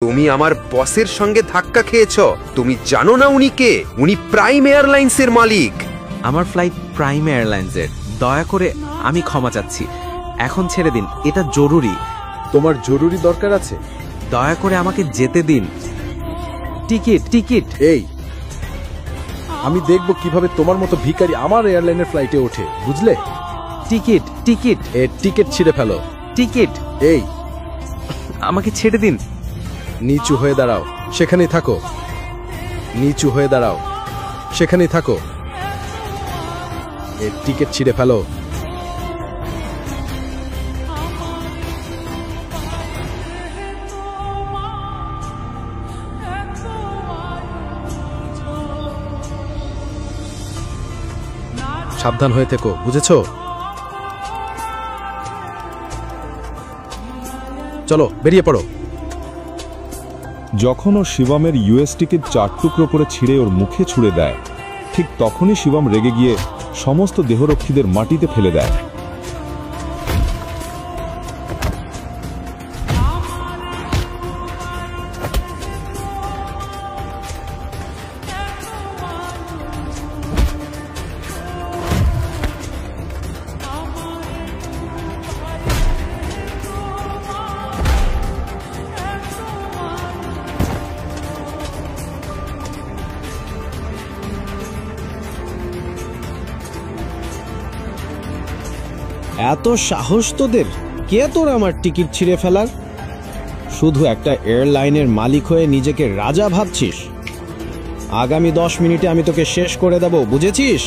তুমি আমার বসের সঙ্গে ধাক্কা খেয়েছো। তুমি জানো না উনি কে? উনি প্রাইম এয়ারলাইন্সের মালিক। আমার ফ্লাইট প্রাইম এয়ারলাইন্সের। দয়া করে আমি ক্ষমা চাচ্ছি, এখন ছেড়ে দিন, এটা জরুরি। তোমার জরুরি দরকার আছে? দয়া করে আমাকে যেতে দিন। Ticket ticket. এই, আমি দেখব কিভাবে তোমার মতো ভিখারি আমার এয়ারলাইনের ফ্লাইটে ওঠে, বুঝলে? Ticket ticket. এর টিকিট ছিঁড়ে ফেলো। টিকিট। এই, আমাকে ছেড়ে দিন। নিচু হয়ে দাঁড়াও, সেখানেই থাকো। নিচু হয়ে দাঁড়াও, সেখানেই থাকো। এর টিকিট ছিঁড়ে ফেলো। সাবধান হয়ে থেকো, বুঝেছো? চলো বেরিয়ে পড়ো। যখন ও শিবমের ইউএস টিকিট 4 টুকরো করে ছিঁড়ে ওর মুখে ছুঁড়ে দেয়, ঠিক তখনই শিবম রেগে গিয়ে সমস্ত দেহরক্ষীদের মাটিতে ফেলে দেয়। এত সাহস তোদের? কে তোর আমার টিকিট ছিঁড়ে ফেলার? শুধু একটা এয়ারলাইনের মালিক হয়ে নিজেকে রাজা ভাবছিস? আগামী 10 মিনিটে আমি তোকে শেষ করে দেব, বুঝেছিস?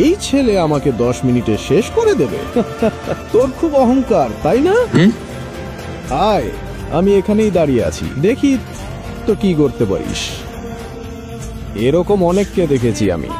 এই ছেলে আমাকে 10 মিনিটে শেষ করে দেবে? তোর খুব অহংকার, তাই না? আয়, আমি এখানেই দাঁড়িয়ে আছি, দেখি তো কি করতে পারিস। এরকম অনেককে দেখেছি আমি।